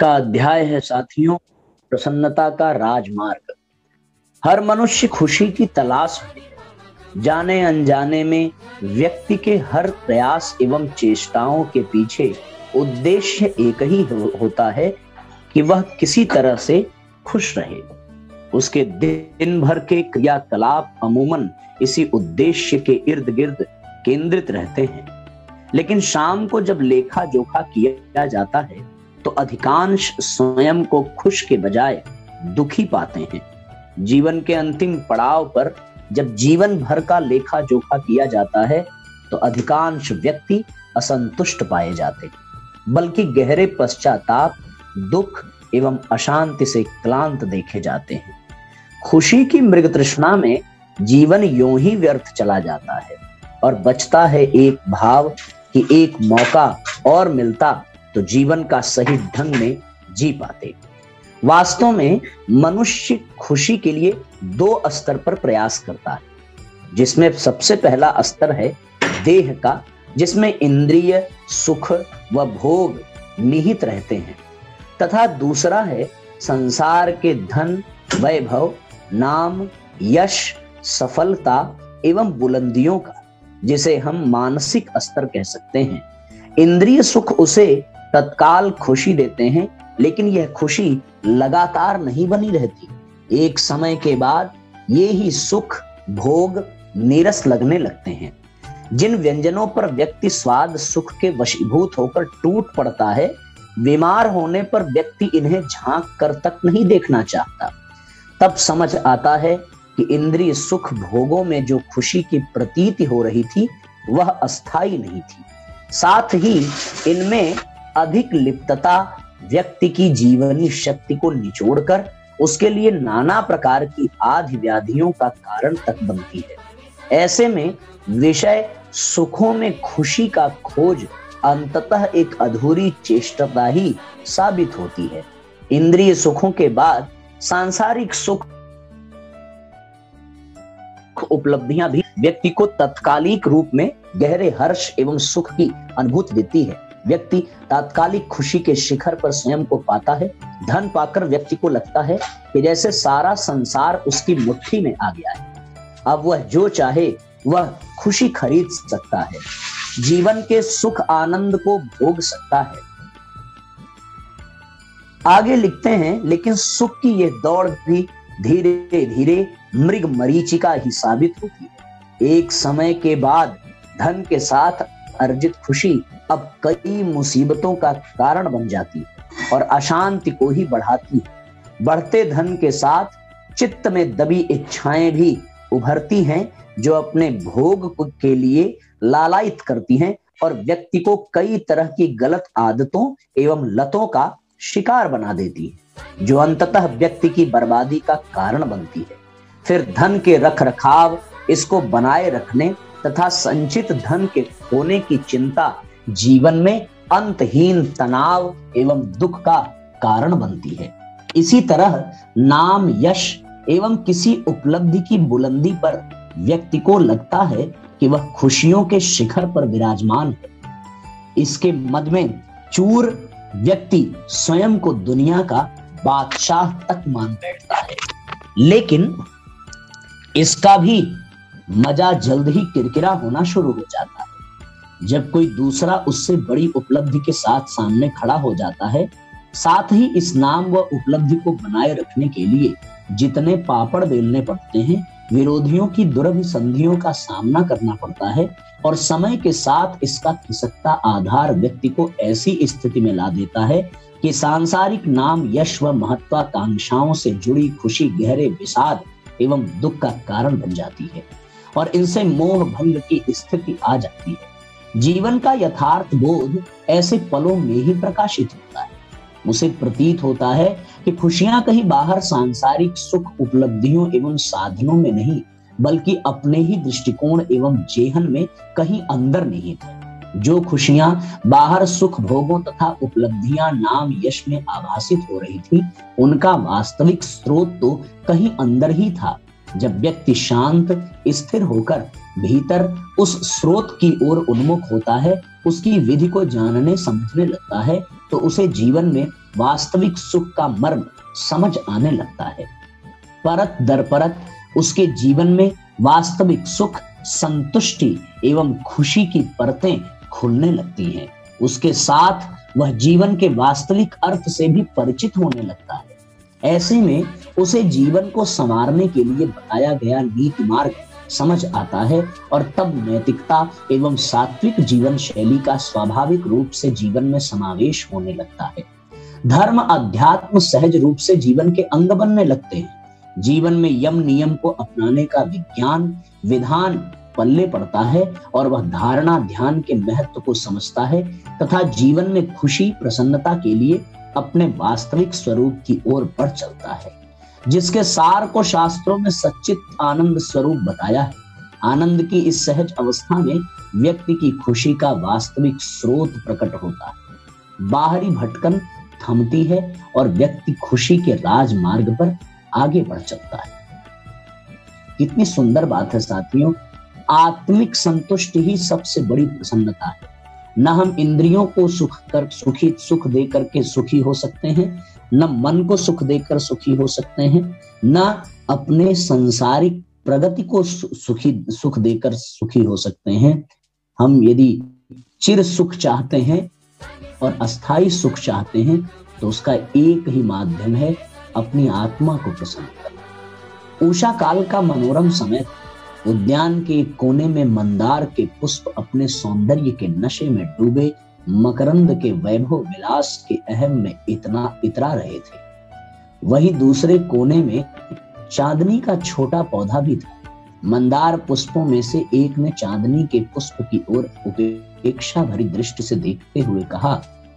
का अध्याय है साथियों, प्रसन्नता का राजमार्ग। हर मनुष्य खुशी की तलाश में, जाने अनजाने में व्यक्ति के हर प्रयास एवं चेष्टाओं के पीछे उद्देश्य एक ही होता है कि वह किसी तरह से खुश रहे। उसके दिन भर के क्रियाकलाप अमूमन इसी उद्देश्य के इर्द गिर्द केंद्रित रहते हैं। लेकिन शाम को जब लेखा जोखा किया जाता है तो अधिकांश स्वयं को खुश के बजाय दुखी पाते हैं। जीवन के अंतिम पड़ाव पर जब जीवन भर का लेखा जोखा किया जाता है तो अधिकांश व्यक्ति असंतुष्ट पाए जाते हैं, बल्कि गहरे पश्चाताप, दुख एवं अशांति से क्लांत देखे जाते हैं। खुशी की मृग तृष्णा में जीवन यूं ही व्यर्थ चला जाता है और बचता है एक भाव कि एक मौका और मिलता तो जीवन का सही ढंग में जी पाते। वास्तव में मनुष्य खुशी के लिए दो स्तर पर प्रयास करता है, जिसमें सबसे पहला स्तर है देह का, जिसमें इंद्रिय सुख व भोग निहित रहते हैं, तथा दूसरा है संसार के धन, वैभव, नाम, यश, सफलता एवं बुलंदियों का, जिसे हम मानसिक स्तर कह सकते हैं। इंद्रिय सुख उसे तत्काल खुशी देते हैं, लेकिन यह खुशी लगातार नहीं बनी रहती। एक समय के बाद ये ही सुख भोग नीरस लगने लगते हैं। जिन व्यंजनों पर व्यक्ति स्वाद सुख के वशीभूत होकर टूट पड़ता है, बीमार होने पर व्यक्ति इन्हें झांक कर तक नहीं देखना चाहता। तब समझ आता है कि इंद्रिय सुख भोगों में जो खुशी की प्रतीति हो रही थी वह अस्थायी नहीं थी। साथ ही इनमें अधिक लिप्तता व्यक्ति की जीवनी शक्ति को निचोड़कर उसके लिए नाना प्रकार की आदि व्याधियों का कारण तक बनती है। ऐसे में विषय सुखों में खुशी का खोज अंततः एक अधूरी चेष्टा ही साबित होती है। इंद्रिय सुखों के बाद सांसारिक सुख उपलब्धियां भी व्यक्ति को तत्कालिक रूप में गहरे हर्ष एवं सुख की अनुभूति देती है। व्यक्ति तात्कालिक खुशी के शिखर पर स्वयं को पाता है। धन पाकर व्यक्ति को लगता है कि जैसे सारा संसार उसकी मुट्ठी में आ गया है। अब वह जो चाहे वह खुशी खरीद सकता है, जीवन के सुख आनंद को भोग सकता है। आगे लिखते हैं, लेकिन सुख की यह दौड़ भी धीरे धीरे मृग मरीचिका ही साबित होती है। एक समय के बाद धन के साथ अर्जित खुशी अब कई मुसीबतों का कारण बन जाती है और अशांति को ही बढ़ाती है। बढ़ते धन के साथ चित्त में दबी इच्छाएं भी उभरती हैं, जो अपने भोग के लिए लालायित करती हैं और व्यक्ति को कई तरह की गलत आदतों एवं लतों का शिकार बना देती है, जो अंततः व्यक्ति की बर्बादी का कारण बनती है। फिर धन के रख रखाव, इसको बनाए रखने तथा संचित धन के खोने की चिंता जीवन में अंतहीन तनाव एवं दुख का कारण बनती है। इसी तरह नाम, यश एवं किसी उपलब्धि की बुलंदी पर व्यक्ति को लगता है कि वह खुशियों के शिखर पर विराजमान है। इसके मद में चूर व्यक्ति स्वयं को दुनिया का बादशाह तक मान बैठता है, लेकिन इसका भी मजा जल्द ही किरकिरा होना शुरू हो जाता है। जब कोई दूसरा उससे बड़ी उपलब्धि के साथ सामने खड़ा हो जाता है, साथ ही इस नाम व उपलब्धि को बनाए रखने के लिए जितने पापड़ बेलने पड़ते हैं, विरोधियों की दुर्भिसंधियों का सामना करना पड़ता है और समय के साथ इसका खिसकता आधार व्यक्ति को ऐसी स्थिति में ला देता है कि सांसारिक नाम, यश व महत्वाकांक्षाओं से जुड़ी खुशी गहरे विषाद एवं दुख का कारण बन जाती है और इनसे मोह भंग की स्थिति आ जाती है। जीवन का यथार्थ बोध ऐसे पलों में ही प्रकाशित होता है। उसे प्रतीत होता है कि खुशियां कहीं बाहर सांसारिक सुख उपलब्धियों एवं साधनों में नहीं, बल्कि अपने ही दृष्टिकोण एवं जेहन में कहीं अंदर निहित है। जो खुशियां बाहर सुख भोगों तथा उपलब्धियां नाम यश में आभासित हो रही थी, उनका वास्तविक स्रोत तो कहीं अंदर ही था। जब व्यक्ति शांत स्थिर होकर भीतर उस स्रोत की ओर उन्मुख होता है, उसकी विधि को जानने समझने लगता है, तो उसे जीवन में वास्तविक सुख का मर्म समझ आने लगता है। परत दर परत उसके जीवन में वास्तविक सुख, संतुष्टि एवं खुशी की परतें खुलने लगती हैं। उसके साथ वह जीवन के वास्तविक अर्थ से भी परिचित होने लगता है। ऐसे में उसे जीवन को संवारने के लिए बताया गया नीति मार्ग समझ आता है और तब नैतिकता एवं सात्विक जीवन शैली का स्वाभाविक रूप से जीवन में समावेश होने लगता है। धर्म अध्यात्म सहज रूप से जीवन के अंग बनने लगते हैं। जीवन में यम नियम को अपनाने का विज्ञान विधान पल्ले पड़ता है और वह धारणा ध्यान के महत्व को समझता है तथा जीवन में खुशी प्रसन्नता के लिए अपने वास्तविक स्वरूप की ओर बढ़ चलता है, जिसके सार को शास्त्रों में सच्चित आनंद स्वरूप बताया है। आनंद की इस सहज अवस्था में व्यक्ति की खुशी का वास्तविक स्रोत प्रकट होता है। बाहरी भटकन थमती है और व्यक्ति खुशी के राजमार्ग पर आगे बढ़ चलता है। कितनी सुंदर बात है साथियों। आत्मिक संतुष्टि ही सबसे बड़ी प्रसन्नता है। न हम इंद्रियों को सुख दे करके सुखी हो सकते हैं, न मन को सुख देकर सुखी हो सकते हैं, न अपने सांसारिक प्रगति को सुख देकर सुखी हो सकते हैं। हम यदि चिर सुख चाहते हैं और अस्थाई सुख चाहते हैं तो उसका एक ही माध्यम है, अपनी आत्मा को प्रसन्न करना। उषा काल का मनोरम समय, उद्यान के एक कोने में मंदार के पुष्प अपने सौंदर्य के नशे में डूबे मकरंद के वैभव विलास के अहम में इतरा रहे थे। वही दूसरे कोने में चांदनी का छोटा पौधा भी था। मंदार पुष्पों में से एक ने चांदनी के पुष्प की ओर उपेक्षा भरी दृष्टि से देखते हुए कहा,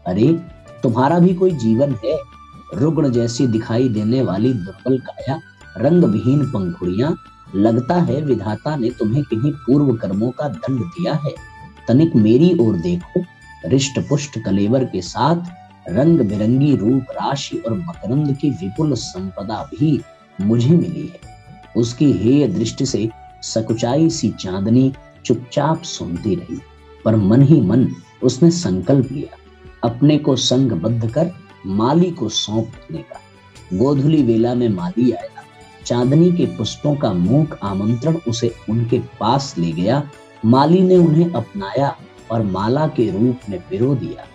अरे तुम्हारा भी कोई जीवन है। रुग्ण जैसी दिखाई देने वाली दुर्बल काया, रंग विहीन पंखुड़ियां, लगता है विधाता ने तुम्हें किन्हीं पूर्व कर्मों का दंड दिया है। तनिक मेरी ओर देखो, रिष्ट पुष्ट कलेवर के साथ रंग बिरंगी रूप राशि और मकरंद की विपुल संपदा भी मुझे मिली है। उसकी हेय दृष्टि से सकुचाई सी चांदनी चुपचाप सुनती रही, पर मन ही मन उसने संकल्प लिया अपने को संगबद्ध कर माली को सौंप देने का। गोधूली वेला में माली आया। चांदनी के पुष्पों का मूक आमंत्रण उसे उनके पास ले गया। माली ने उन्हें अपनाया और माला के रूप में पिरो दिया।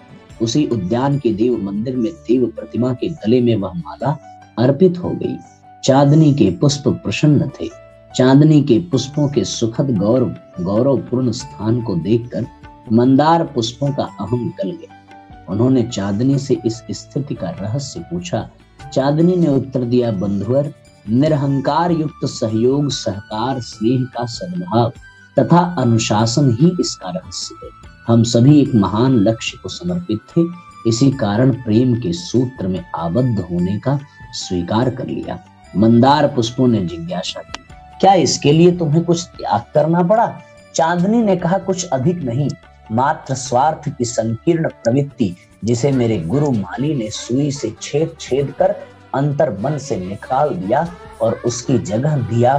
उसी उद्यान के देव मंदिर में देव प्रतिमा के गले में वह माला अर्पित हो गई। चांदनी के पुष्प प्रसन्न थे। चांदनी के पुष्पों के सुखद गौरवपूर्ण स्थान को देखकर मंदार पुष्पों का अहम गल गया। उन्होंने चांदनी से इस स्थिति का रहस्य पूछा। चांदनी ने उत्तर दिया, बंधुवर, निरहंकार युक्त सहयोग, सहकार, स्नेह का सद्भाव तथा अनुशासन ही इसका रहस्य है। हम सभी एक महान लक्ष्य को समर्पित थे, इसी कारण प्रेम के सूत्र में आबद्ध होने का स्वीकार कर लिया। मंदार पुष्पों ने जिज्ञासा की, क्या इसके लिए तुम्हें कुछ त्याग करना पड़ा? चांदनी ने कहा, कुछ अधिक नहीं, मात्र स्वार्थ की संकीर्ण प्रवृत्ति जिसे मेरे गुरु माली ने सुई से छेद कर अंतर मन से निकाल दिया और उसकी जगह दिया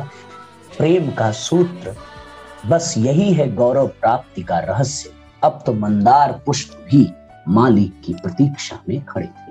प्रेम का सूत्र। बस यही है गौरव प्राप्ति का रहस्य। अब तो मंदार पुष्प भी मालिक की प्रतीक्षा में खड़े थे।